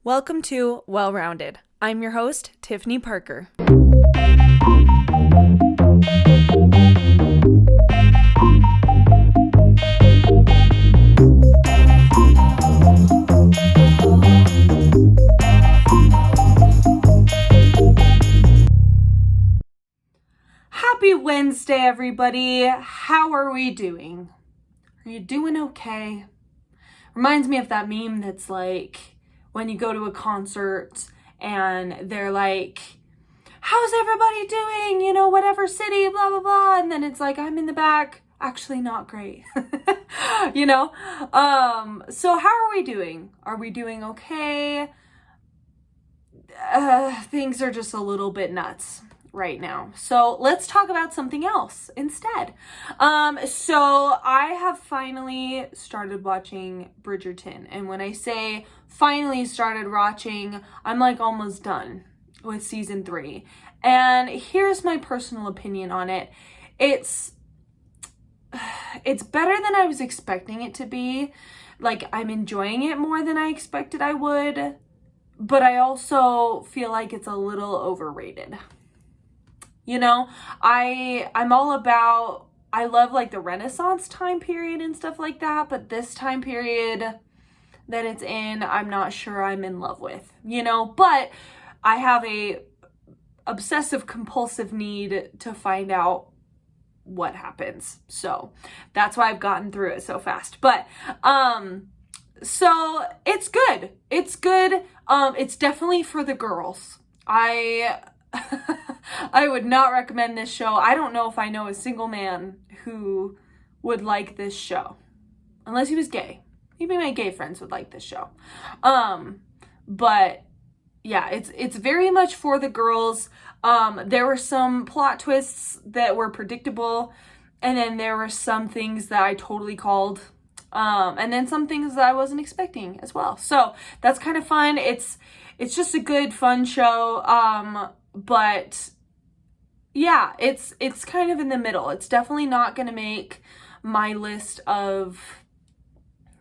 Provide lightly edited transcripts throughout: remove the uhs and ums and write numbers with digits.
Welcome to Well-Rounded. I'm your host, Tiffany Parker. Happy Wednesday, everybody. How are we doing? Are you doing okay? Reminds me of that meme that's like, when you go to a concert and they're like, how's everybody doing? You know, whatever city, blah, blah, blah. And then it's like, I'm in the back, actually not great. you know? So how are we doing? Are we doing okay? Things are just a little bit nuts right now. So let's talk about something else instead. So I have finally started watching Bridgerton. And when I say finally started watching, I'm like almost done with season 3. And here's my personal opinion on it. It's better than I was expecting it to be. Like, I'm enjoying it more than I expected I would. But I also feel like it's a little overrated. You know, I'm all about, I love like the Renaissance time period and stuff like that, but this time period that it's in, I'm not sure I'm in love with, you know, but I have a obsessive compulsive need to find out what happens. So that's why I've gotten through it so fast. But, so it's good. It's good. It's definitely for the girls. I would not recommend this show. I don't know if I know a single man who would like this show. Unless he was gay. Maybe my gay friends would like this show. But yeah, it's very much for the girls. There were some plot twists that were predictable. And then there were some things that I totally called. And then some things that I wasn't expecting as well. So that's kind of fun. It's just a good, fun show. But yeah, it's kind of in the middle. It's definitely not going to make my list of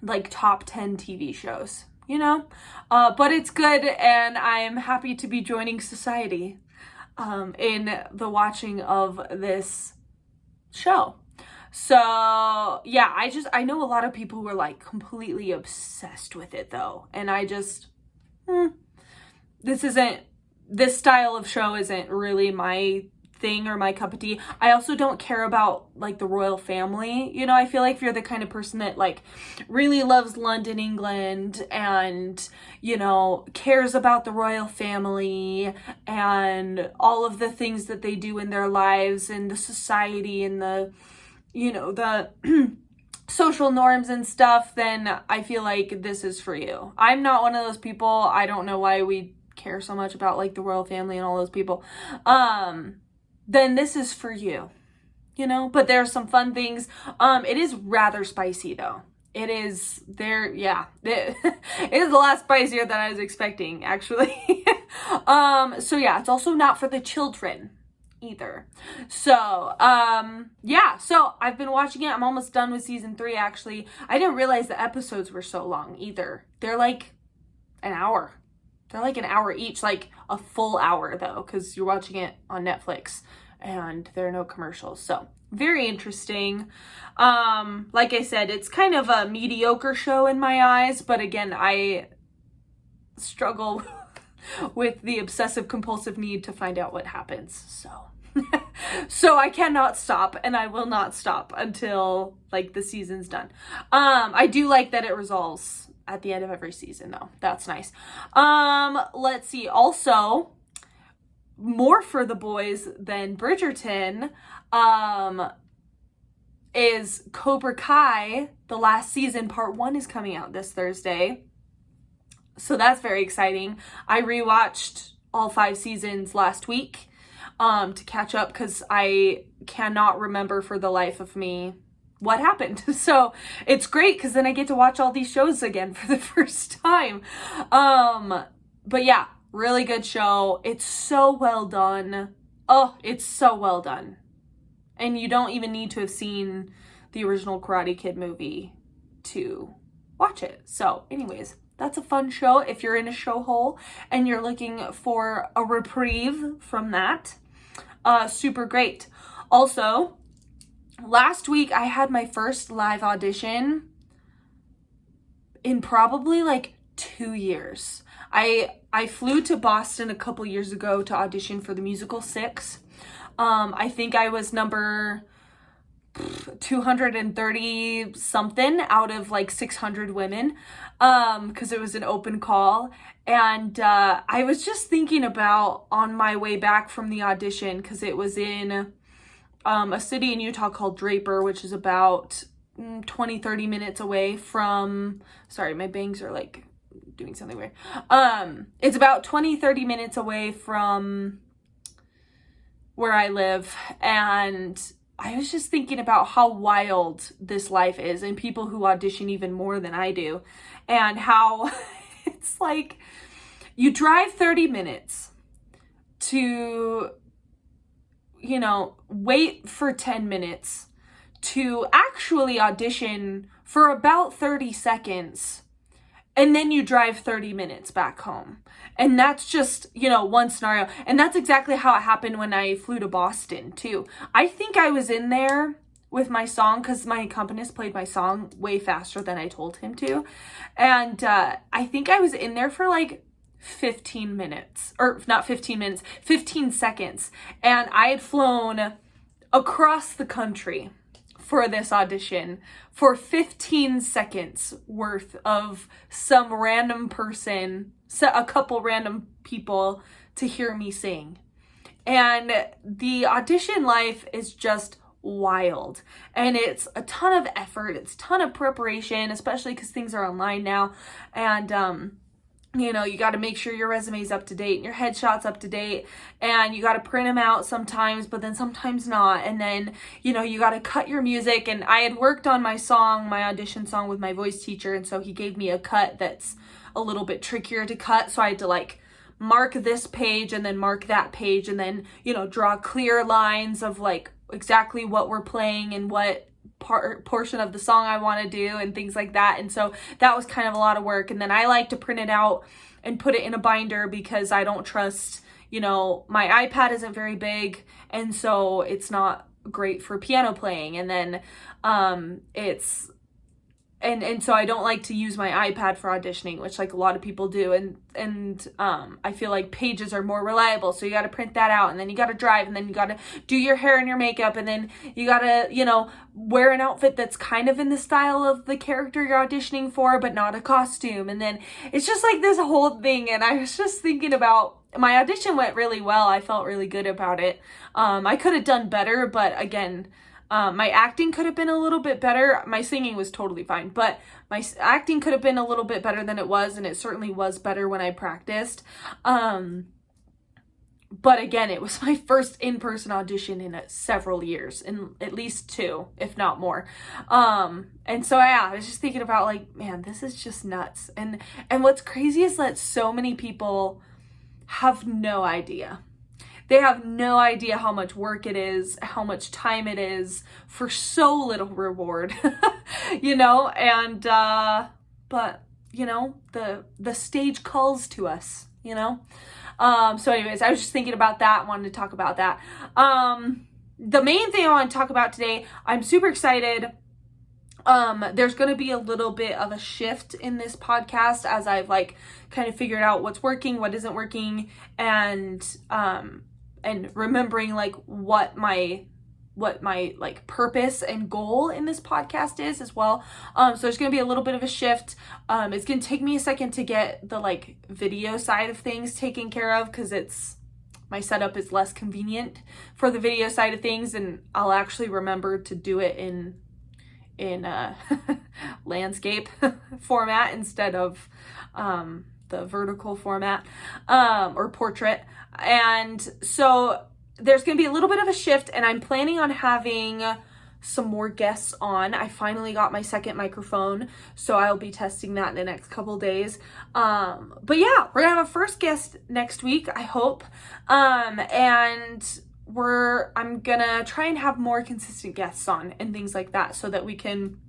like top 10 TV shows, you know? But it's good, and I'm happy to be joining society in the watching of this show. So yeah, I know a lot of people who are like completely obsessed with it though. And I just, this style of show isn't really my thing or my cup of tea. I also don't care about like the royal family. You know, I feel like if you're the kind of person that like really loves London, England, and, you know, cares about the royal family and all of the things that they do in their lives and the society and the, you know, the social norms and stuff, then I feel like this is for you. I'm not one of those people. I don't know why we care so much about like the royal family and all those people. Then this is for you, you know, but there are some fun things. It is rather spicy though. It is there. Yeah, it is a lot spicier than I was expecting actually. So yeah, it's also not for the children either. So, yeah, so I've been watching it. I'm almost done with season 3 actually. I didn't realize the episodes were so long either. They're like an hour. They're like an hour each, like a full hour though, because you're watching it on Netflix and there are no commercials. So very interesting. Like I said, it's kind of a mediocre show in my eyes, but again, I struggle with the obsessive compulsive need to find out what happens. So I cannot stop, and I will not stop until like the season's done. I do like that it resolves at the end of every season though. That's nice. Let's see. Also, more for the boys than Bridgerton, is Cobra Kai. The last season, part 1 is coming out this Thursday. So that's very exciting. I rewatched all 5 seasons last week to catch up because I cannot remember for the life of me what happened. So it's great because then I get to watch all these shows again for the first time. But yeah, really good show. It's so well done. Oh, it's so well done. And you don't even need to have seen the original Karate Kid movie to watch it. So anyways, That's a fun show if you're in a show hole and you're looking for a reprieve from that. Super great. Also, last week I had my first live audition in probably like 2 years. I flew to Boston a couple years ago to audition for the musical Six. I think I was number 230 something out of like 600 women, because it was an open call. And I was just thinking about on my way back from the audition, because it was in a city in Utah called Draper, which is about 20-30 minutes away from, sorry, my bangs are like doing something weird. It's about 20-30 minutes away from where I live, and I was just thinking about how wild this life is, and people who audition even more than I do, and how it's like you drive 30 minutes to, you know, wait for 10 minutes to actually audition for about 30 seconds, and then you drive 30 minutes back home. And that's just, you know, one scenario. And that's exactly how it happened when I flew to Boston too. I think I was in there with my song, because my accompanist played my song way faster than I told him to. And I think I was in there for like 15 minutes, or not 15 minutes, 15 seconds. And I had flown across the country for this audition for 15 seconds worth of some random person, a couple random people to hear me sing. And the audition life is just wild, and it's a ton of effort, it's a ton of preparation, especially because things are online now. And you know, you got to make sure your resume's up to date and your headshot's up to date, and you got to print them out sometimes, but then sometimes not. And then, you know, you got to cut your music. And I had worked on my song, my audition song, with my voice teacher, and so he gave me a cut that's a little bit trickier to cut. So I had to like mark this page and then mark that page, and then, you know, draw clear lines of like exactly what we're playing and what portion of the song I want to do and things like that. And so that was kind of a lot of work. And then I like to print it out and put it in a binder, because I don't trust, you know, my iPad isn't very big, and so it's not great for piano playing. And then it's and so I don't like to use my iPad for auditioning, which like a lot of people do. And I feel like pages are more reliable. So you got to print that out, and then you got to drive, and then you got to do your hair and your makeup, and then you got to, you know, wear an outfit that's kind of in the style of the character you're auditioning for, but not a costume. And then it's just like this whole thing. And I was just thinking about, my audition went really well. I felt really good about it. I could have done better, but again, my acting could have been a little bit better. My singing was totally fine, but my acting could have been a little bit better than it was, and it certainly was better when I practiced. But again, it was my first in-person audition in several years, in at least 2, if not more. And so yeah, I was just thinking about like, man, this is just nuts. And what's crazy is that so many people have no idea. They have no idea how much work it is, how much time it is for so little reward, you know? And, but, you know, the stage calls to us, you know? So anyways, I was just thinking about that, wanted to talk about that. The main thing I want to talk about today, I'm super excited. There's going to be a little bit of a shift in this podcast as I've like kind of figured out what's working, what isn't working, and remembering like what my like purpose and goal in this podcast is as well. So there's going to be a little bit of a shift. It's going to take me a second to get the like video side of things taken care of, because my setup is less convenient for the video side of things, and I'll actually remember to do it in landscape format instead of the vertical format, or portrait. And so there's going to be a little bit of a shift, and I'm planning on having some more guests on. I finally got my second microphone, so I'll be testing that in the next couple days. But yeah, we're gonna have a first guest next week, I hope. And I'm gonna try and have more consistent guests on and things like that, so that we can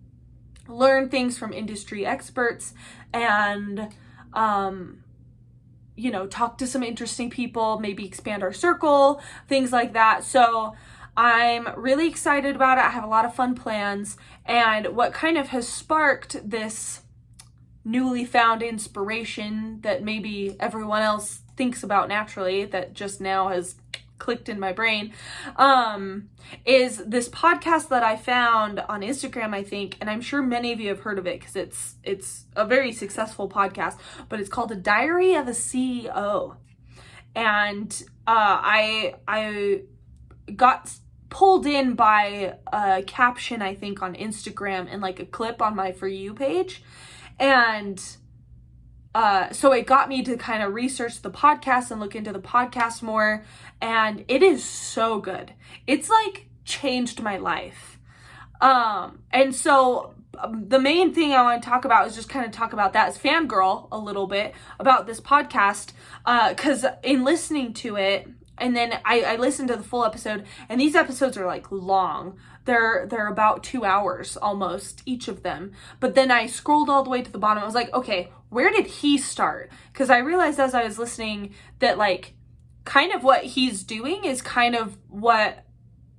learn things from industry experts and talk to some interesting people, maybe expand our circle, things like that. So I'm really excited about it. I have a lot of fun plans. And what kind of has sparked this newly found inspiration that maybe everyone else thinks about naturally, that just now has clicked in my brain, is this podcast that I found on Instagram, I think, and I'm sure many of you have heard of it because it's a very successful podcast, but it's called A Diary of a CEO. And I got pulled in by a caption, I think, on Instagram and like a clip on my For You page. And so it got me to kind of research the podcast and look into the podcast more. And it is so good. It's like changed my life. And so the main thing I want to talk about is just kind of talk about that as fangirl a little bit about this podcast. Cause in listening to it, and then I listened to the full episode, and these episodes are like long. They're about 2 hours almost, each of them. But then I scrolled all the way to the bottom. I was like, okay, where did he start? Because I realized as I was listening that like kind of what he's doing is kind of what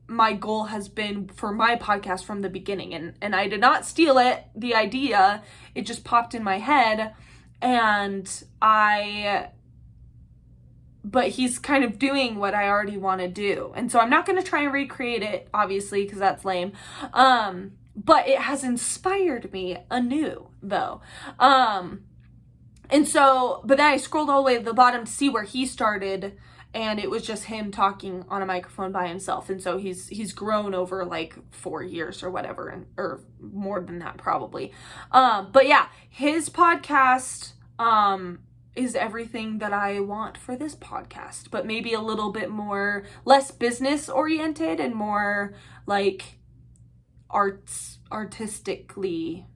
my goal has been for my podcast from the beginning. And I did not steal it, the idea. It just popped in my head. But he's kind of doing what I already want to do. And so I'm not going to try and recreate it, obviously, because that's lame. But it has inspired me anew, though. And so, but then I scrolled all the way to the bottom to see where he started, and it was just him talking on a microphone by himself. And so he's grown over like 4 years or whatever, or more than that probably. But yeah, his podcast, is everything that I want for this podcast, but maybe a little bit more, less business oriented and more like artistically,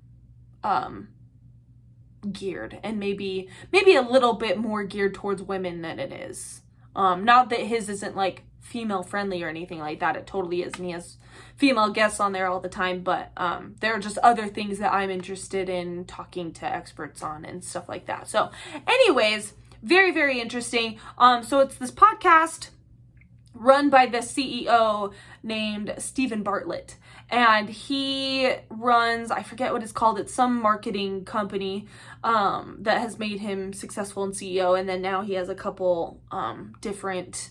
geared, and maybe a little bit more geared towards women than it is. Not that his isn't like female friendly or anything like that. It totally is. And he has female guests on there all the time, but there are just other things that I'm interested in talking to experts on and stuff like that. So anyways, very, very interesting. So it's this podcast run by the CEO named Stephen Bartlett, and he runs, I forget what it's called, it's some marketing company that has made him successful in CEO, and then now he has a couple different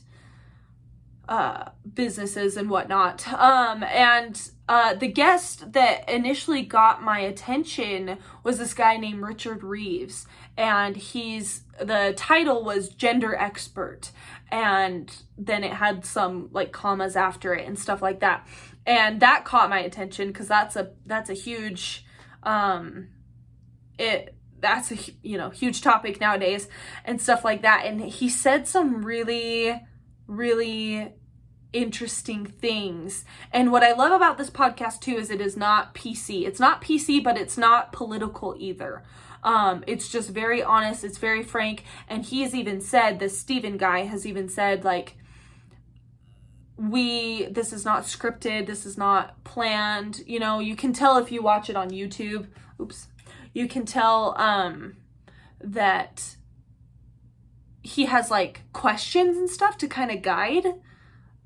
businesses and whatnot. The guest that initially got my attention was this guy named Richard Reeves, and the title was gender expert, and then it had some like commas after it and stuff like that. And that caught my attention because that's a huge, that's a huge topic nowadays and stuff like that. And he said some really, really interesting things. And what I love about this podcast too is it is not PC. It's not PC, but it's not political either. It's just very honest. It's very frank. And he has even said, this Steven guy has even said, like, this is not scripted. This is not planned. You can tell if you watch it on YouTube. You can tell, that he has like questions and stuff to kind of guide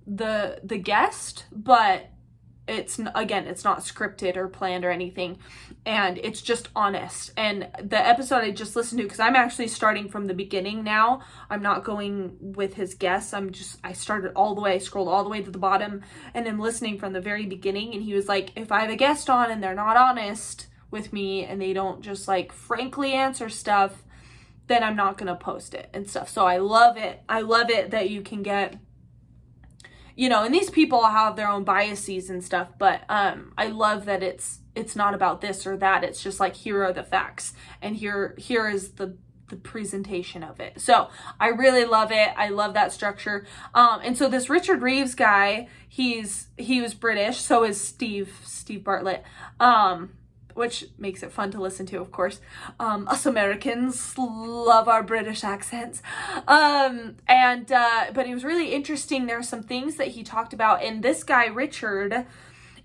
the guest, but it's not scripted or planned or anything, and it's just honest. And the episode I just listened to, because I'm actually starting from the beginning now, I'm not going with his guests, I started all the way, scrolled all the way to the bottom, and I'm listening from the very beginning. And he was like, if I have a guest on and they're not honest with me and they don't just like frankly answer stuff, then I'm not gonna post it and stuff. So I love it that you can get, and these people have their own biases and stuff, but I love that it's not about this or that. It's just like, here are the facts, and here is the presentation of it. So I really love it. I love that structure. And so this Richard Reeves guy, he was British, so is Steve Bartlett, which makes it fun to listen to, of course. Us Americans love our British accents. But it was really interesting. There are some things that he talked about. And this guy, Richard,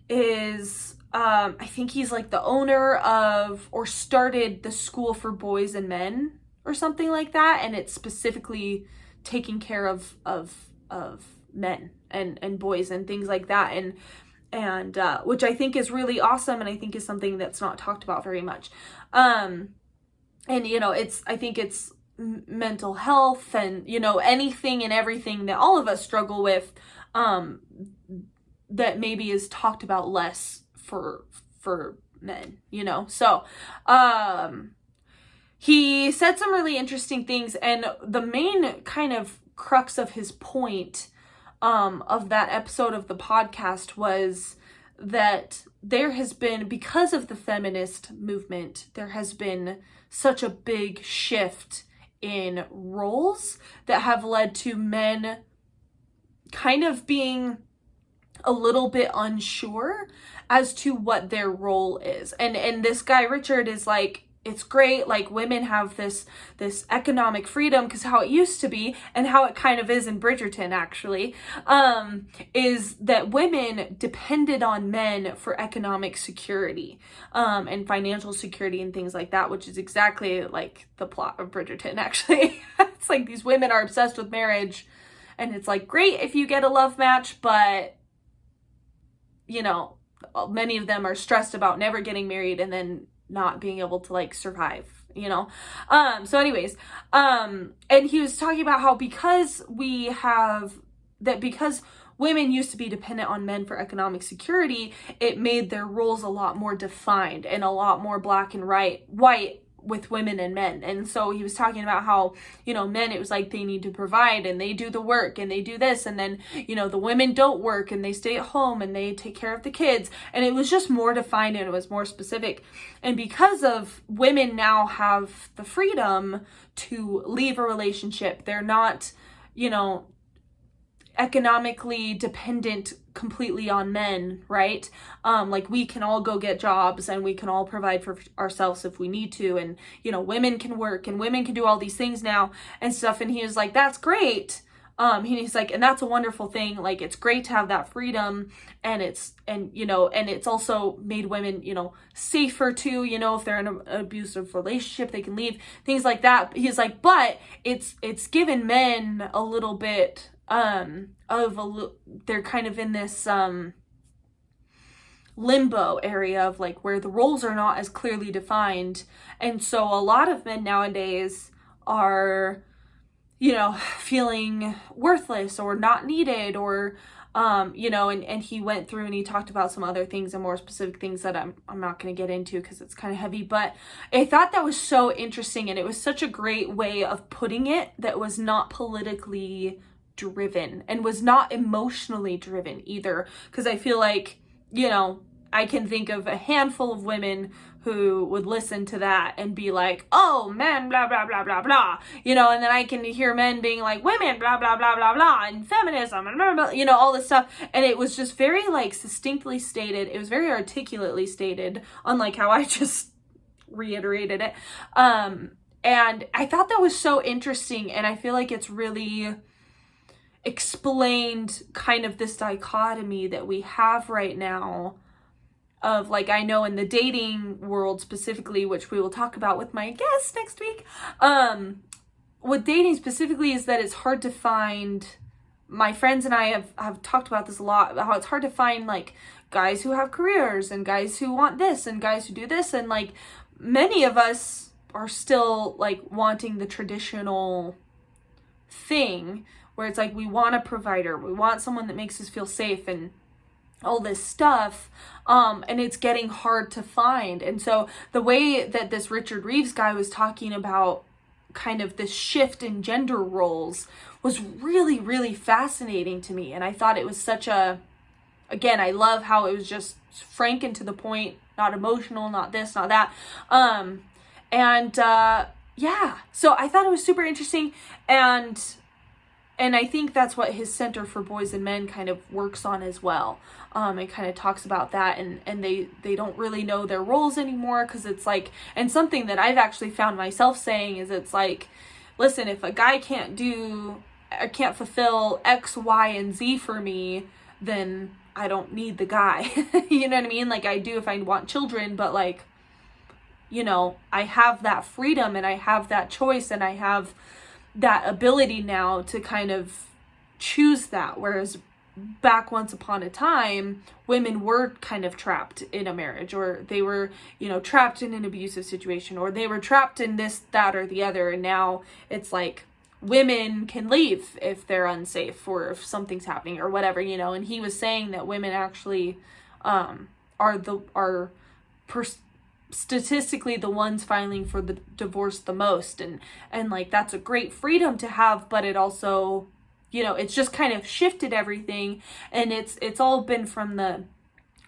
is, I think he's like the owner of, or started the School for Boys and Men, or something like that, and it's specifically taking care of men and boys and things like that, and which I think is really awesome, and I think is something that's not talked about very much. And I think it's mental health and anything and everything that all of us struggle with, that maybe is talked about less for men, so he said some really interesting things, and the main kind of crux of his point of that episode of the podcast was that there has been, because of the feminist movement, there has been such a big shift in roles that have led to men kind of being a little bit unsure as to what their role is. And this guy Richard is like, it's great, like women have this economic freedom, because how it used to be, and how it kind of is in Bridgerton actually, is that women depended on men for economic security, and financial security and things like that, which is exactly like the plot of Bridgerton actually. It's like these women are obsessed with marriage, and it's like great if you get a love match, but many of them are stressed about never getting married and then not being able to like survive, so anyways, and he was talking about how because women used to be dependent on men for economic security, it made their roles a lot more defined and a lot more black and white with women and men. And so he was talking about how, men, it was like they need to provide and they do the work and they do this, and then, the women don't work and they stay at home and they take care of the kids. And it was just more defined and it was more specific. And because of women now have the freedom to leave a relationship, they're not, economically dependent completely on men, right? Like we can all go get jobs and we can all provide for ourselves if we need to, and women can work and women can do all these things now and stuff. And he was like, that's great. He's like, and that's a wonderful thing. Like, it's great to have that freedom, and it's also made women, safer too, if they're in an abusive relationship, they can leave, things like that. He's like, but it's given men a little bit they're kind of in this limbo area of like where the roles are not as clearly defined. And so a lot of men nowadays are, feeling worthless or not needed, or and he went through and he talked about some other things and more specific things that I'm not going to get into because it's kind of heavy, but I thought that was so interesting, and it was such a great way of putting it that was not politically driven and was not emotionally driven either, because I feel like, I can think of a handful of women who would listen to that and be like, oh, men, blah, blah, blah, blah, blah, and then I can hear men being like, women, blah, blah, blah, blah, blah, and feminism, and blah, blah, all this stuff. And it was just very, like, distinctly stated. It was very articulately stated, unlike how I just reiterated it. And I thought that was so interesting, and I feel like it's really explained kind of this dichotomy that we have right now of, like, I know in the dating world specifically, which we will talk about with my guest next week, with dating specifically, is that it's hard to find, my friends and I have talked about this a lot, about how it's hard to find like guys who have careers and guys who want this and guys who do this, and like many of us are still like wanting the traditional thing where it's like we want a provider, we want someone that makes us feel safe and all this stuff, and it's getting hard to find. And so the way that this Richard Reeves guy was talking about kind of this shift in gender roles was really, really fascinating to me. And I thought it was such a, again, I love how it was just frank and to the point, not emotional, not this, not that. Yeah, so I thought it was super interesting, and I think that's what his Center for Boys and Men kind of works on as well. It kind of talks about that, and they don't really know their roles anymore, because it's like, and something that I've actually found myself saying is, it's like, listen, if a guy can't fulfill X, Y, and Z for me, then I don't need the guy. You know what I mean? Like, I do if I want children, but like, you know, I have that freedom and I have that choice and I have that ability now to kind of choose that. Whereas back once upon a time, women were kind of trapped in a marriage, or they were, you know, trapped in an abusive situation, or they were trapped in this, that, or the other. And now it's like women can leave if they're unsafe or if something's happening or whatever, you know. And he was saying that women actually are statistically the ones filing for the divorce the most, and like that's a great freedom to have, but it also, you know, it's just kind of shifted everything, and it's all been from the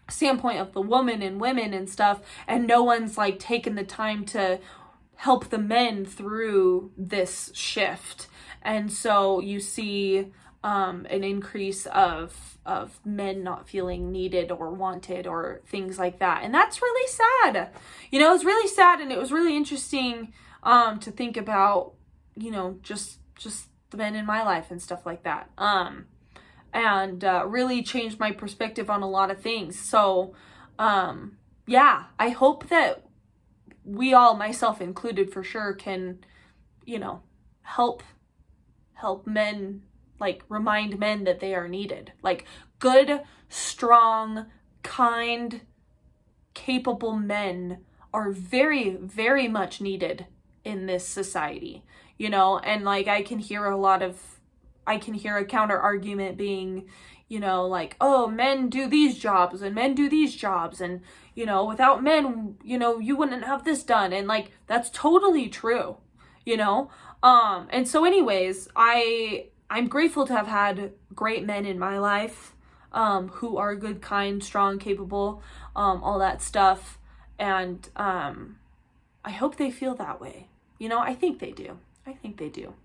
standpoint of the woman and women and stuff, and no one's like taken the time to help the men through this shift. And so you see an increase of men not feeling needed or wanted or things like that, and that's really sad. You know, it's really sad, and it was really interesting to think about, you know, just the men in my life and stuff like that, and really changed my perspective on a lot of things. So yeah, I hope that we all, myself included for sure, can, you know, help men, like remind men that they are needed. Like good, strong, kind, capable men are very, very much needed in this society, you know. And like I can hear a counter argument being, you know, like, oh, men do these jobs and men do these jobs, and, you know, without men, you know, you wouldn't have this done. And like that's totally true, you know. And so anyways, I'm grateful to have had great men in my life, who are good, kind, strong, capable, all that stuff. And I hope they feel that way. You know, I think they do.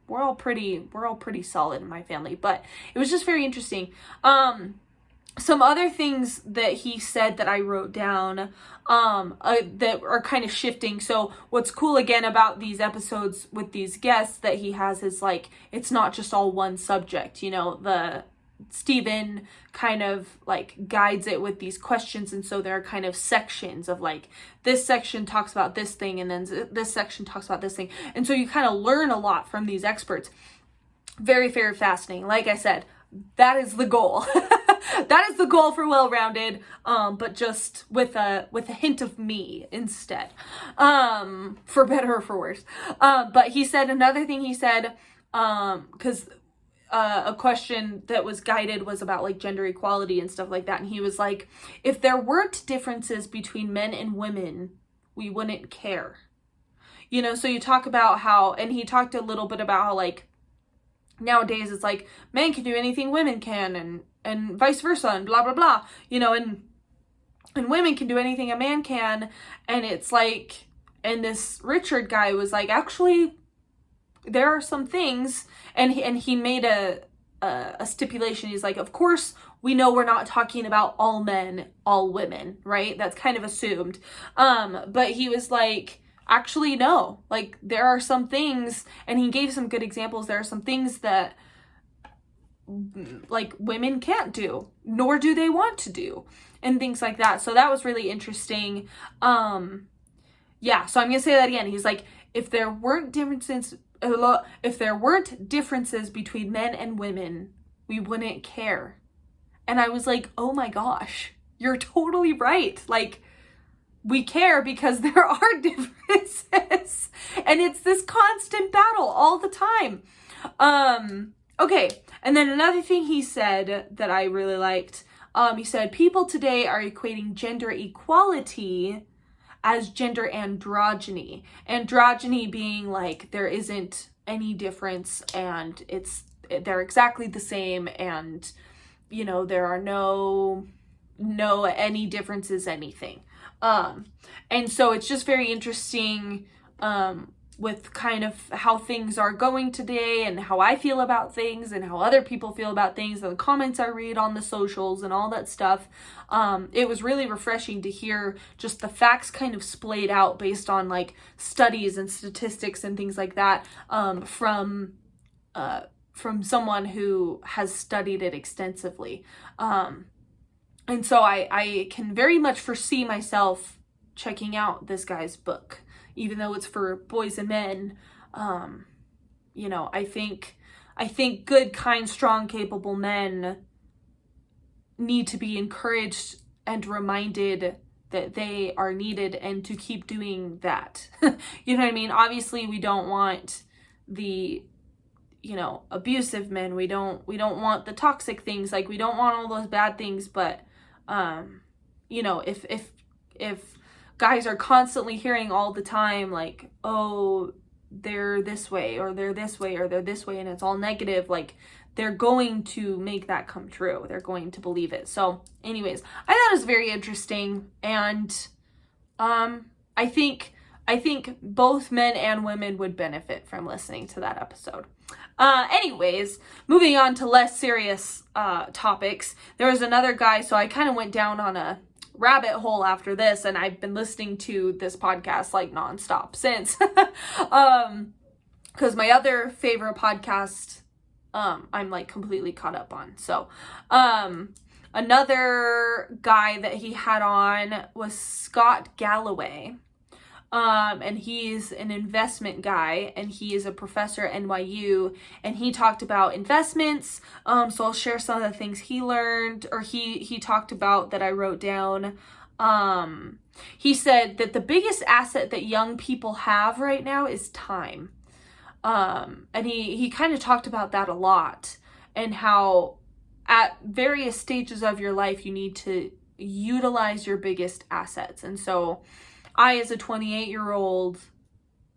We're all pretty solid in my family, but it was just very interesting. Some other things that he said that I wrote down, that are kind of shifting. So what's cool again about these episodes with these guests that he has is like, it's not just all one subject, you know, Stephen kind of like guides it with these questions, and so there are kind of sections of like, this section talks about this thing, and then this section talks about this thing, and so you kind of learn a lot from these experts. Very, very fascinating. Like I said, that is the goal. That is the goal for Well-Rounded, but just with a hint of me instead, for better or for worse. But he said another thing. He said, because a question that was guided was about like gender equality and stuff like that, and he was like, if there weren't differences between men and women, we wouldn't care. You know, so you talk about how, and he talked a little bit about how like nowadays it's like men can do anything women can, and vice versa, and blah blah blah, you know, and women can do anything a man can. And it's like, and this Richard guy was like, actually there are some things, and he made a stipulation. He's like, of course we know we're not talking about all men, all women, right? That's kind of assumed. But he was like, actually no, like there are some things, and he gave some good examples. There are some things that like women can't do, nor do they want to do, and things like that. So that was really interesting. Yeah, so I'm gonna say that again. He's like, if there weren't differences between men and women, we wouldn't care. And I was like, oh my gosh, you're totally right. Like, we care because there are differences, and it's this constant battle all the time. Okay, and then another thing he said that I really liked, he said, people today are equating gender equality as gender androgyny. Androgyny being like, there isn't any difference, and they're exactly the same, and, you know, there are no any differences, anything. And so it's just very interesting, with kind of how things are going today, and how I feel about things, and how other people feel about things, and the comments I read on the socials and all that stuff. It was really refreshing to hear just the facts kind of splayed out based on like studies and statistics and things like that, from someone who has studied it extensively. And so I can very much foresee myself checking out this guy's book. even though it's for boys and men. You know, I think good, kind, strong, capable men need to be encouraged and reminded that they are needed and to keep doing that. You know what I mean? Obviously, we don't want the, you know, abusive men. We don't want the toxic things. Like, we don't want all those bad things. But, you know, if guys are constantly hearing all the time, like, oh, they're this way, or they're this way, or they're this way, and it's all negative, like, they're going to make that come true. They're going to believe it. So anyways, I thought it was very interesting. And I think both men and women would benefit from listening to that episode. Anyways, moving on to less serious topics. There was another guy, so I kind of went down on a rabbit hole after this, and I've been listening to this podcast like nonstop since. Because my other favorite podcast, I'm like completely caught up on. So, another guy that he had on was Scott Galloway. And he's an investment guy, and he is a professor at NYU, and he talked about investments. So I'll share some of the things he learned, or he talked about, that I wrote down. He said that the biggest asset that young people have right now is time. And he kind of talked about that a lot, and how at various stages of your life, you need to utilize your biggest assets. And so I, as a 28-year-old,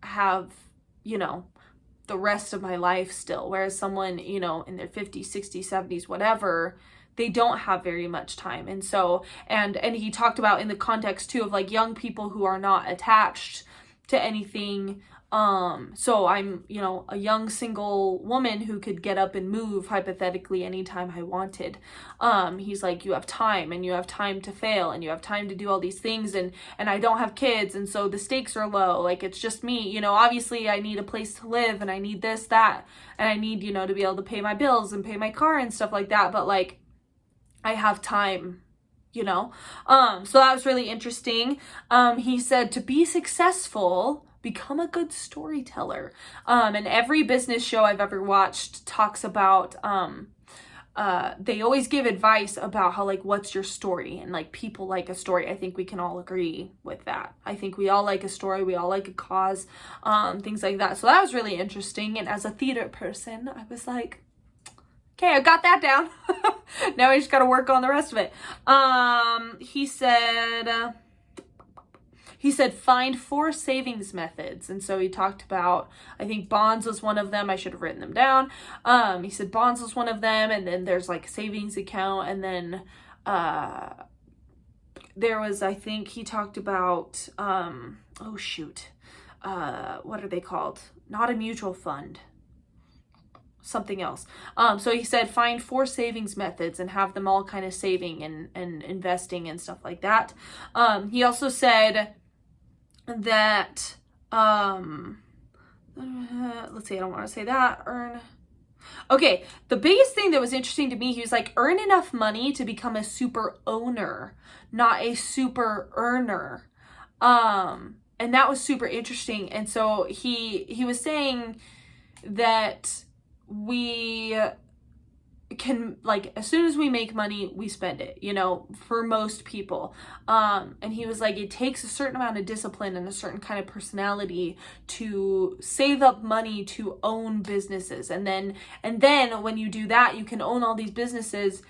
have, you know, the rest of my life still, whereas someone, you know, in their 50s, 60s, 70s, whatever, they don't have very much time. And so, and he talked about in the context too of like young people who are not attached to anything. So I'm, you know, a young single woman who could get up and move hypothetically anytime I wanted. He's like, you have time, and you have time to fail, and you have time to do all these things, and I don't have kids, and so the stakes are low. Like, it's just me, you know. Obviously I need a place to live, and I need this, that, and I need, you know, to be able to pay my bills and pay my car and stuff like that, but like, I have time, you know. So that was really interesting. He said to be successful, become a good storyteller. And every business show I've ever watched talks about, they always give advice about how, like, what's your story? And like, people like a story. I think we can all agree with that. I think we all like a story. We all like a cause, things like that. So that was really interesting. And as a theater person, I was like, okay, I got that down. Now I just got to work on the rest of it. He said, find 4 savings methods. And so he talked about, I think bonds was one of them. I should have written them down. He said bonds was one of them. And then there's like a savings account. And then there was, I think he talked about, what are they called? Not a mutual fund. Something else. So he said find 4 savings methods and have them all kind of saving and investing and stuff like that. He also said that let's see, I don't want to say that. Okay, the biggest thing that was interesting to me, he was like, earn enough money to become a super owner, not a super earner. And that was super interesting. And so he was saying that we can, like, as soon as we make money, we spend it, you know, for most people. And he was like, it takes a certain amount of discipline and a certain kind of personality to save up money to own businesses. And then when you do that, you can own all these businesses,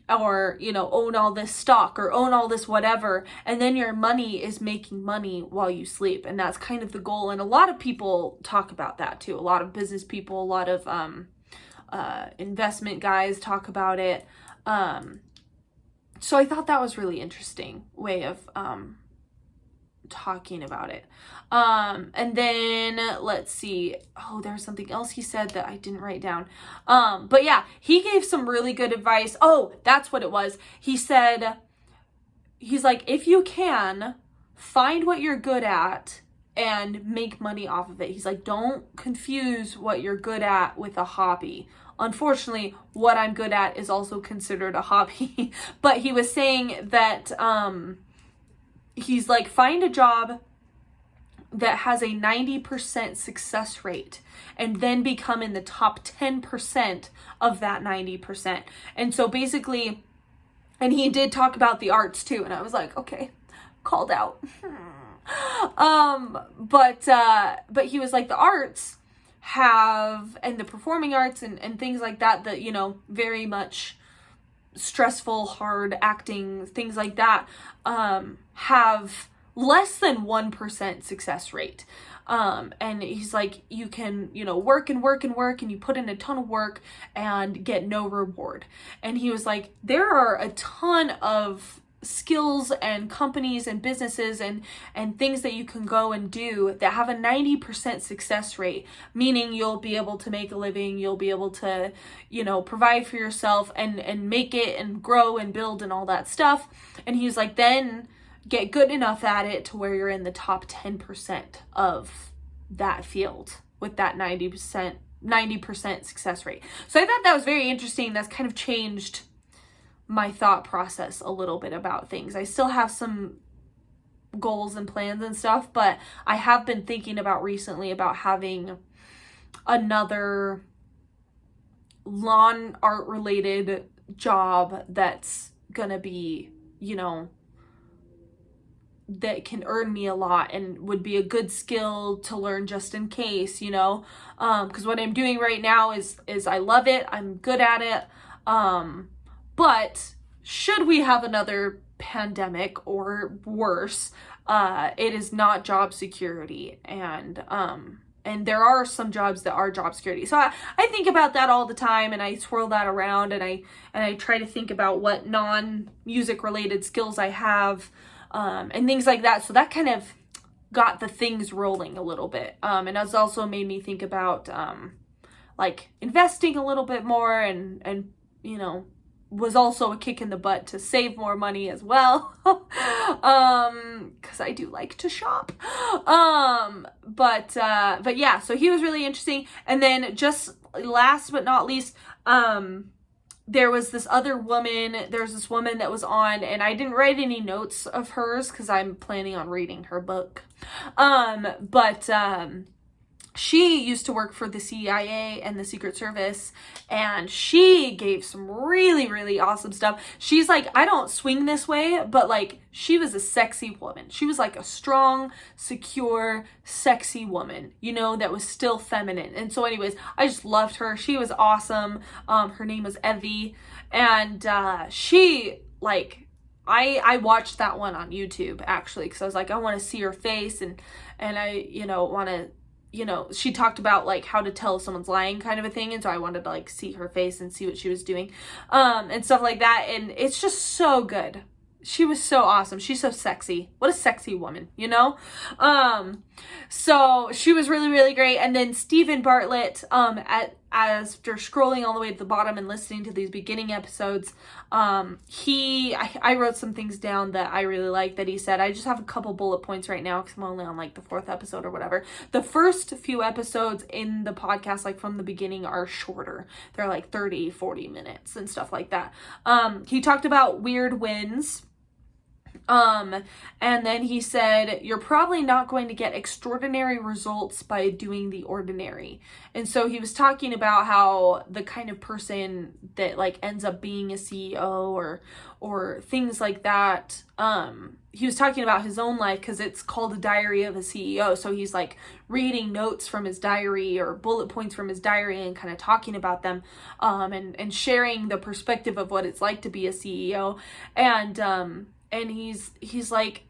or, you know, own all this stock, or own all this whatever, and then your money is making money while you sleep. And that's kind of the goal. And a lot of people talk about that too. A lot of business people, a lot of investment guys talk about it. So I thought that was really interesting way of talking about it. And then let's see. Oh, there's something else he said that I didn't write down. But yeah, he gave some really good advice. Oh, that's what it was. He said, he's like, if you can, find what you're good at and make money off of it. He's like, don't confuse what you're good at with a hobby. Unfortunately, what I'm good at is also considered a hobby. But he was saying that he's like, find a job that has a 90% success rate and then become in the top 10% of that 90%. And so basically, and he did talk about the arts too, and I was like, okay, called out. But he was like, the arts have, and the performing arts and things like that, you know, very much stressful, hard acting, things like that, have less than 1% success rate. And he's like, you can, you know, work and work and work, and you put in a ton of work and get no reward. And he was like, there are a ton of skills and companies and businesses and things that you can go and do that have a 90% success rate, meaning you'll be able to make a living, you'll be able to, you know, provide for yourself and make it and grow and build and all that stuff. And he's like, then get good enough at it to where you're in the top 10% of that field with that 90% success rate. So I thought that was very interesting. That's kind of changed my thought process a little bit about things. I still have some goals and plans and stuff, but I have been thinking about recently about having another lawn art related job that's gonna be, you know, that can earn me a lot and would be a good skill to learn just in case, you know, because what I'm doing right now is I love it, I'm good at it, but should we have another pandemic or worse, it is not job security, and there are some jobs that are job security. So I think about that all the time, and I swirl that around, and I try to think about what non-music related skills I have, and things like that. So that kind of got the things rolling a little bit, and it's also made me think about like investing a little bit more, and you know, was also a kick in the butt to save more money as well, because I do like to shop. But yeah, so he was really interesting. And then just last but not least, there was this woman that was on, and I didn't write any notes of hers because I'm planning on reading her book. But she used to work for the CIA and the Secret Service, and she gave some really, really awesome stuff. She's like, I don't swing this way, but like, she was a sexy woman. She was like a strong, secure, sexy woman, you know, that was still feminine. And so anyways, I just loved her. She was awesome. Her name was Evie, and she, like, I watched that one on YouTube actually, because I was like, I want to see her face, and I, you know, want to, you know, she talked about like how to tell if someone's lying kind of a thing, and so I wanted to like see her face and see what she was doing, and stuff like that, and it's just so good. She was so awesome. She's so sexy. What a sexy woman, you know? So she was really, really great. And then Stephen Bartlett, after scrolling all the way to the bottom and listening to these beginning episodes, I wrote some things down that I really like that he said. I just have a couple bullet points right now because I'm only on like the 4th episode or whatever. The first few episodes in the podcast, like from the beginning, are shorter. They're like 30, 40 minutes and stuff like that. He talked about weird wins. And then he said, you're probably not going to get extraordinary results by doing the ordinary. And so he was talking about how the kind of person that like ends up being a CEO or things like that, he was talking about his own life because it's called a diary of a CEO. So he's like reading notes from his diary or bullet points from his diary and kind of talking about them, and sharing the perspective of what it's like to be a CEO. And he's like,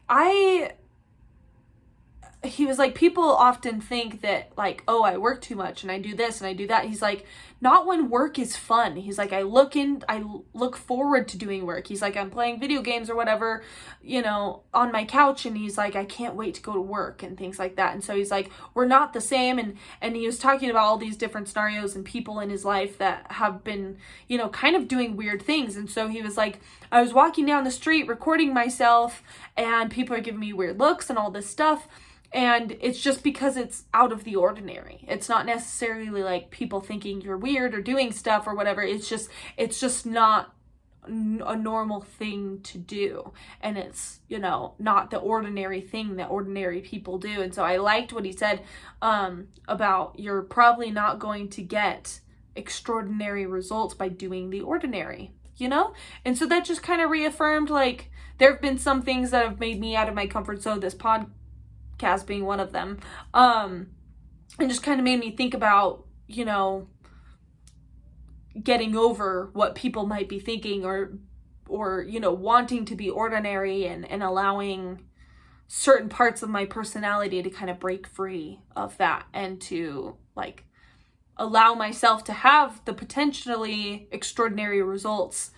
he was like, people often think that like, oh, I work too much and I do this and I do that. He's like, not when work is fun. He's like, I look forward to doing work. He's like, I'm playing video games or whatever, you know, on my couch, and he's like, I can't wait to go to work and things like that. And so he's like, we're not the same. And he was talking about all these different scenarios and people in his life that have been, you know, kind of doing weird things. And so he was like, I was walking down the street recording myself, and people are giving me weird looks and all this stuff. And it's just because it's out of the ordinary. It's not necessarily like people thinking you're weird or doing stuff or whatever. It's just not a normal thing to do, and it's, you know, not the ordinary thing that ordinary people do. And so I liked what he said about you're probably not going to get extraordinary results by doing the ordinary, you know? And so that just kind of reaffirmed, like, there have been some things that have made me out of my comfort zone, this podcast being one of them, and just kind of made me think about, you know, getting over what people might be thinking, or you know, wanting to be ordinary, and allowing certain parts of my personality to kind of break free of that, and to like allow myself to have the potentially extraordinary results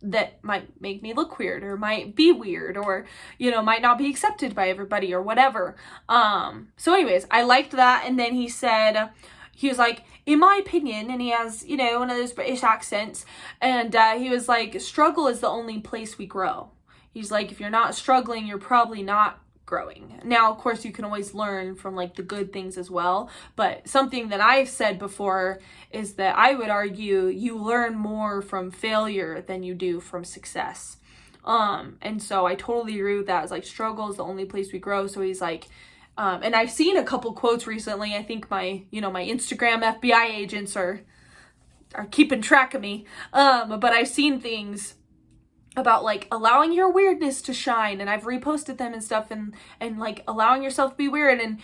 that might make me look weird, or might be weird, or, you know, might not be accepted by everybody, or whatever. So anyways, I liked that. And then he said, he was like, in my opinion, and he has, you know, one of those British accents, and he was like, struggle is the only place we grow. He's like, if you're not struggling, you're probably not growing. Now, of course, you can always learn from like the good things as well, but something that I've said before is that I would argue you learn more from failure than you do from success. And so I totally agree with that. It's like, struggle is the only place we grow. So he's like, and I've seen a couple quotes recently. I think my Instagram FBI agents are keeping track of me. But I've seen things about like allowing your weirdness to shine, and I've reposted them and stuff, and like allowing yourself to be weird. And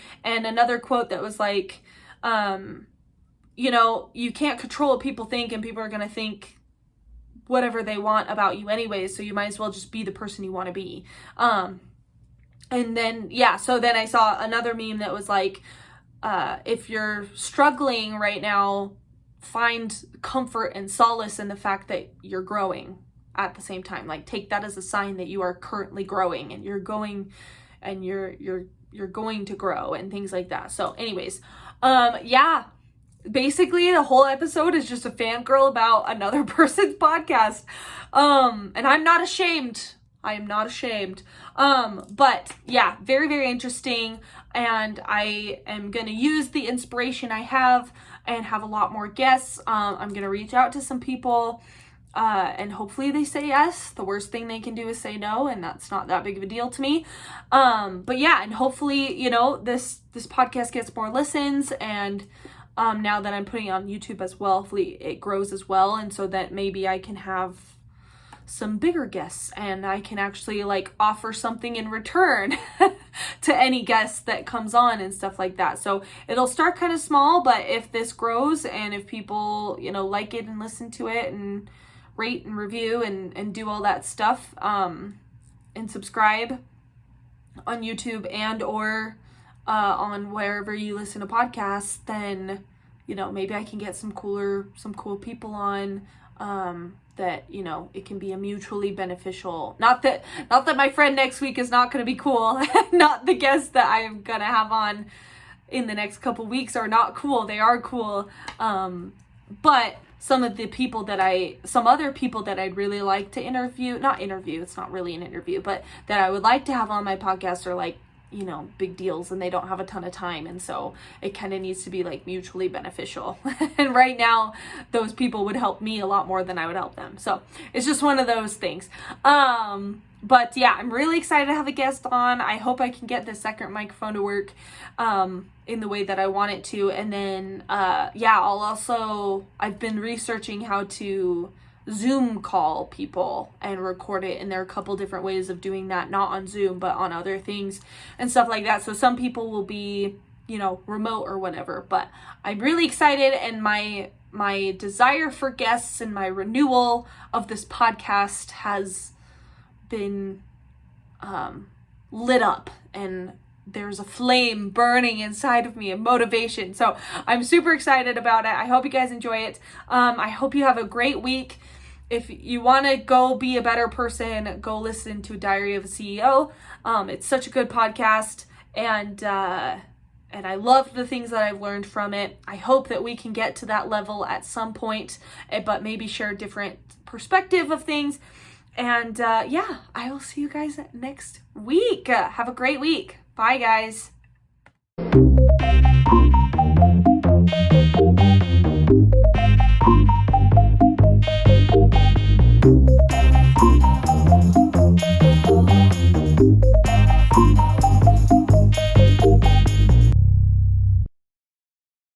another quote that was like, you know, you can't control what people think, and people are going to think whatever they want about you anyways. So you might as well just be the person you want to be. And then, yeah, so then I saw another meme that was like, if you're struggling right now, find comfort and solace in the fact that you're growing at the same time. Like, take that as a sign that you are currently growing, and you're going, and you're going to grow, and things like that. So anyways, yeah, basically the whole episode is just a fangirl about another person's podcast. And I'm not ashamed. I am not ashamed. But yeah, very, very interesting. And I am going to use the inspiration I have and have a lot more guests. I'm going to reach out to some people, and hopefully they say yes. The worst thing they can do is say no, and that's not that big of a deal to me. But yeah, and hopefully, you know, this podcast gets more listens, and now that I'm putting it on YouTube as well, hopefully it grows as well, and so that maybe I can have some bigger guests, and I can actually like offer something in return to any guest that comes on and stuff like that. So it'll start kind of small, but if this grows, and if people, you know, like it and listen to it and rate and review and do all that stuff, and subscribe on YouTube and or on wherever you listen to podcasts, then, you know, maybe I can get some cool people on, that, you know, it can be a mutually beneficial, not that my friend next week is not going to be cool, not the guests that I am going to have on in the next couple weeks are not cool. They are cool. But some other people that I'd really like to it's not really an interview, but that I would like to have on my podcast are like, you know, big deals, and they don't have a ton of time, and so it kind of needs to be like mutually beneficial. And right now those people would help me a lot more than I would help them, so it's just one of those things. But yeah, I'm really excited to have a guest on. I hope I can get the second microphone to work in the way that I want it to. And then yeah, I've been researching how to Zoom call people and record it, and there are a couple different ways of doing that, not on Zoom but on other things and stuff like that. So some people will be, you know, remote or whatever, but I'm really excited, and my desire for guests and my renewal of this podcast has been lit up, and there's a flame burning inside of me of motivation. So I'm super excited about it. I hope you guys enjoy it. I hope you have a great week. If you want to go be a better person, go listen to Diary of a CEO. It's such a good podcast, and I love the things that I've learned from it. I hope that we can get to that level at some point, but maybe share a different perspective of things. And yeah, I will see you guys next week. Have a great week. Bye, guys.